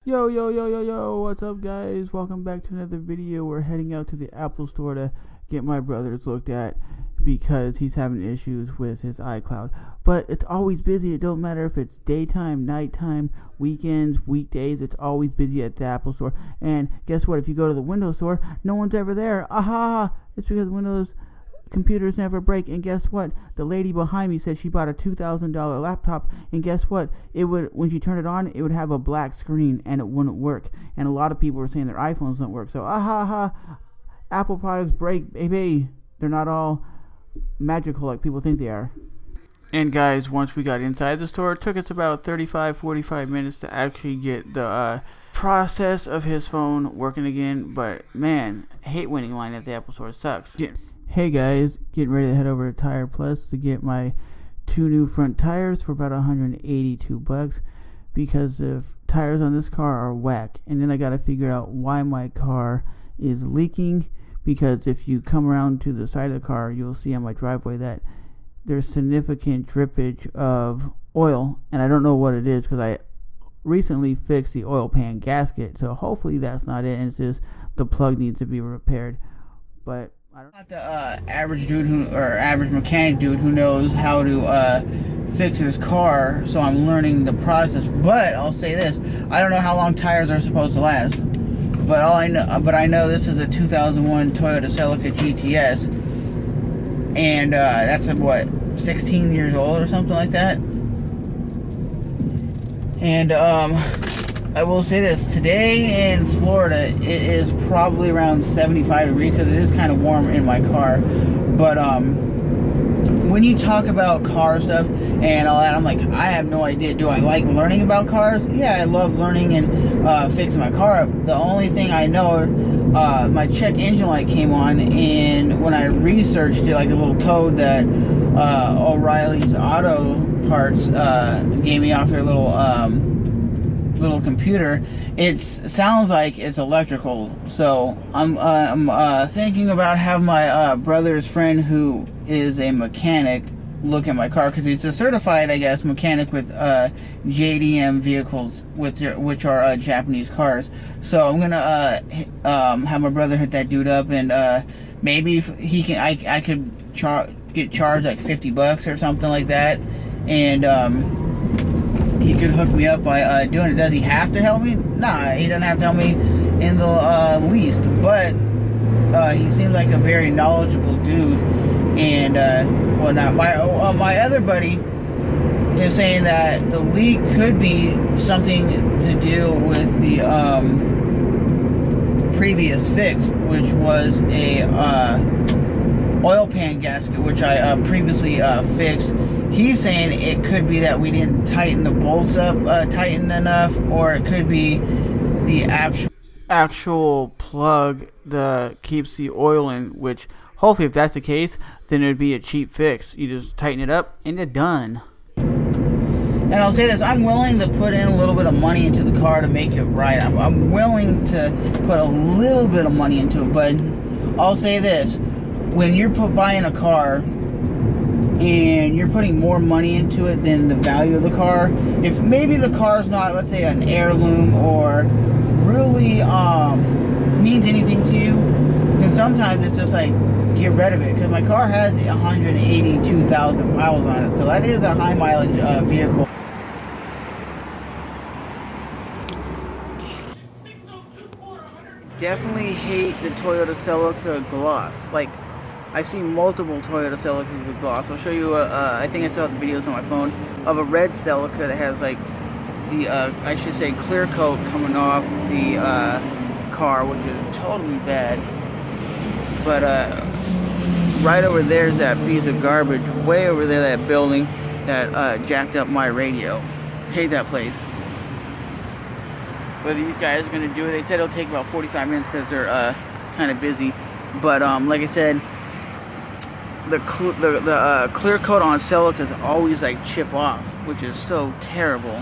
Yo, what's up guys? Welcome back to another video. We're heading out to the Apple store to get my brother's looked at because he's having issues with his iCloud. But it's always busy. It don't matter if it's daytime, nighttime, weekends, weekdays, it's always busy at the Apple store. And guess what? If you go to the Windows store, no one's ever there. Aha! It's because Windows computers never break. And guess what? The lady behind me said she bought a $2,000 laptop, and guess what? It would, when she turned it on, it would have a black screen and it wouldn't work. And a lot of people were saying their iPhones don't work. So Apple products break, baby. They're not all magical like people think they are. And guys, once we got inside the store, it took us about 45 minutes to actually get the process of his phone working again. But man, hate waiting line at the Apple store. It sucks. Hey guys, getting ready to head over to Tire Plus to get my 2 new front tires for about $182 because the tires on this car are whack. And then I gotta figure out why my car is leaking, because if you come around to the side of the car, you'll see on my driveway that there's significant drippage of oil, and I don't know what it is because I recently fixed the oil pan gasket, so hopefully that's not it, and it's just the plug needs to be repaired. But I'm not the average dude average mechanic dude who knows how to fix his car, so I'm learning the process. But I'll say this: I don't know how long tires are supposed to last. But I know this is a 2001 Toyota Celica GTS, and that's what, 16 years old or something like that. And I will say this: today in Florida, it is probably around 75 degrees because it is kind of warm in my car. But when you talk about car stuff and all that, I'm like, I have no idea. Do I like learning about cars? Yeah, I love learning and fixing my car up. The only thing I know, my check engine light came on, and when I researched it, like a little code that O'Reilly's Auto Parts gave me off their little computer, it sounds like it's electrical. So I'm thinking about having my brother's friend, who is a mechanic, look at my car, because he's a certified, I guess, mechanic with JDM vehicles, which are Japanese cars. So I'm gonna have my brother hit that dude up, and maybe if he can, I could get charged like $50 or something like that, and he could hook me up by doing it. Does he have to help me? Nah, he doesn't have to help me in the least. But he seems like a very knowledgeable dude. And whatnot. My other buddy is saying that the leak could be something to do with the previous fix, which was a oil pan gasket, which I previously fixed. He's saying it could be that we didn't tighten the bolts up tighten enough, or it could be the actual plug that keeps the oil in, which hopefully if that's the case, then it would be a cheap fix. You just tighten it up and you're done. And I'll say this: I'm willing to put in a little bit of money into the car to make it right. I'm willing to put a little bit of money into it. But I'll say this: when you're buying a car and you're putting more money into it than the value of the car, if maybe the car's not, let's say, an heirloom or really means anything to you, then sometimes it's just like, get rid of it. Because my car has 182,000 miles on it, so that is a high mileage vehicle. Definitely hate the Toyota Celica gloss. Like, I've seen multiple Toyota Celicas with gloss. I'll show you, I think I saw the videos on my phone, of a red Celica that has like the, I should say, clear coat coming off the car, which is totally bad. But right over there is that piece of garbage, way over there, that building that jacked up my radio. Hate that place. But these guys are going to do it. They said it'll take about 45 minutes because they're kind of busy. But like I said, the clear coat on Celicas always like chip off, which is so terrible.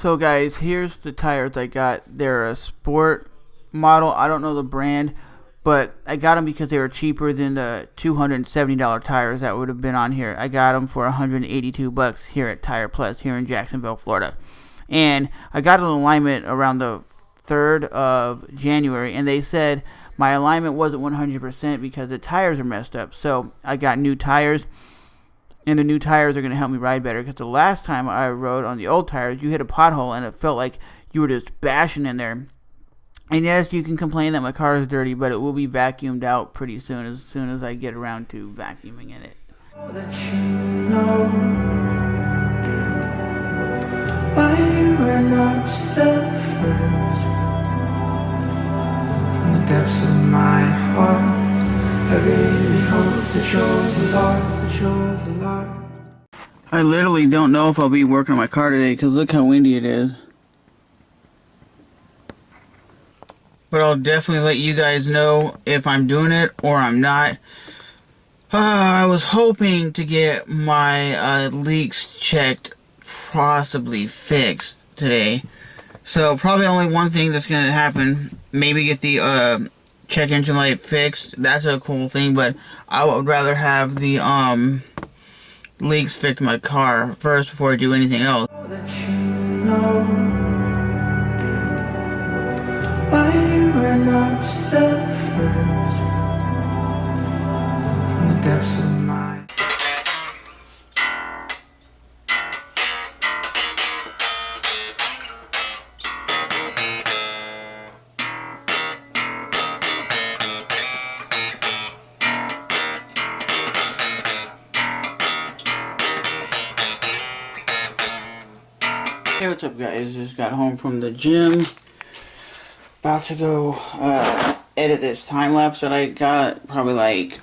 So guys, here's the tires I got. They're a sport model. I don't know the brand, but I got them because they were cheaper than the $270 tires that would have been on here. I got them for $182 here at Tire Plus here in Jacksonville, Florida. And I got an alignment around the 3rd of January, and they said my alignment wasn't 100% because the tires are messed up. So I got new tires, and the new tires are going to help me ride better, because the last time I rode on the old tires, you hit a pothole and it felt like you were just bashing in there. And yes, you can complain that my car is dirty, but it will be vacuumed out pretty soon as I get around to vacuuming in it. That you know why you were not there first. From the depths of my heart, I really hope that you're the Lord, that you're the Lord. I literally don't know if I'll be working on my car today, because look how windy it is. But I'll definitely let you guys know if I'm doing it or I'm not. I was hoping to get my leaks checked, possibly fixed today. So probably only one thing that's going to happen. Maybe get the check engine light fixed. That's a cool thing, but I would rather have the leaks fixed in my car first before I do anything else. That you know why you were not there first. From the depths of my Hey, what's up guys? Just got home from the gym. About to go edit this time lapse that I got. Probably like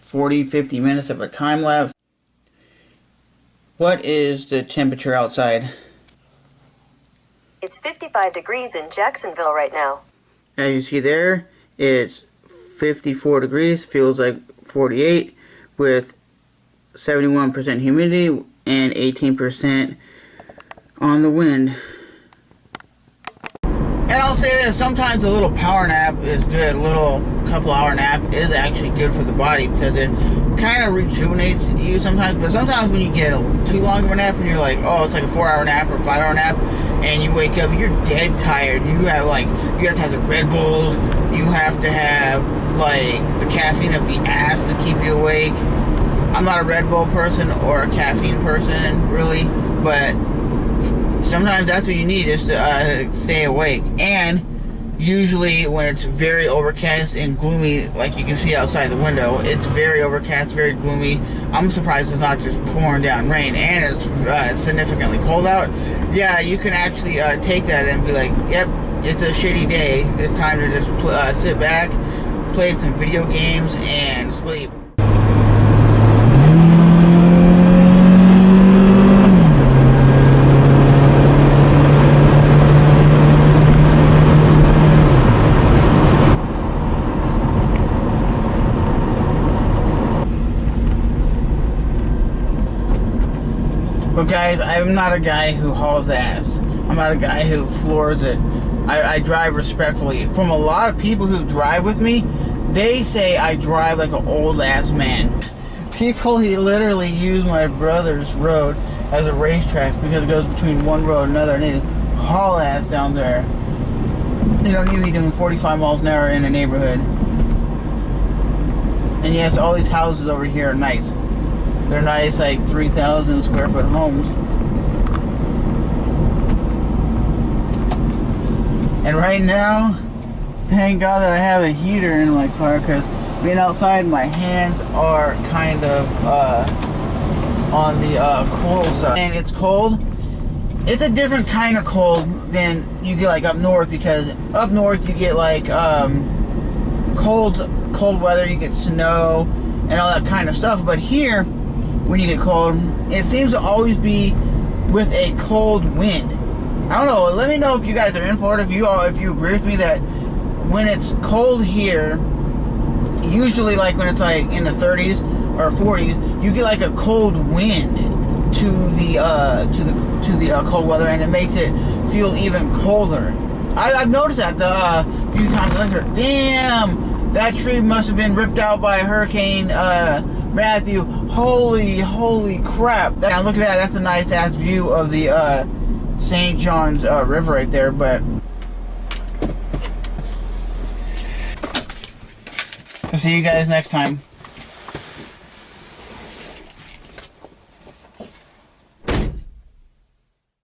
40-50 minutes of a time lapse. What is the temperature outside? It's 55 degrees in Jacksonville right now. As you see there, it's 54 degrees, feels like 48, with 71% humidity and 18% on the wind. And I'll say this, sometimes a little power nap is good. A little couple-hour nap is actually good for the body, because it kind of rejuvenates you sometimes. But sometimes when you get too long of a nap and you're like, oh, it's like a 4-hour nap or a 5-hour nap, and you wake up, you're dead tired. You have to have the Red Bulls. You have to have like the caffeine up the ass to keep you awake. I'm not a Red Bull person or a caffeine person really, but sometimes that's what you need, is to stay awake. And usually when it's very overcast and gloomy, like you can see outside the window, it's very overcast, very gloomy. I'm surprised it's not just pouring down rain, and it's significantly cold out. Yeah, you can actually take that and be like, yep, it's a shitty day. It's time to just sit back, play some video games, and sleep. But guys, I'm not a guy who hauls ass. I'm not a guy who floors it. I drive respectfully. From a lot of people who drive with me, they say I drive like an old ass man. People literally use my brother's road as a racetrack because it goes between one road and another, and they just haul ass down there. They don't need to be doing 45 miles an hour in a neighborhood. And yes, all these houses over here are nice. They're nice, like 3,000 square foot homes. And right now, thank God that I have a heater in my car, because being outside, my hands are kind of on the cool side. And it's cold. It's a different kind of cold than you get like up north, because up north you get like cold weather, you get snow and all that kind of stuff. But here, when you get cold, it seems to always be with a cold wind. I don't know, let me know if you guys are in Florida, if you agree with me that when it's cold here, usually like when it's like in the 30s or 40s, you get like a cold wind to the cold weather, and it makes it feel even colder. I've noticed that the few times I lived here. Damn, that tree must have been ripped out by Hurricane Matthew. Holy crap! Now look at that. That's a nice ass view of the St. John's River right there. But I'll see you guys next time.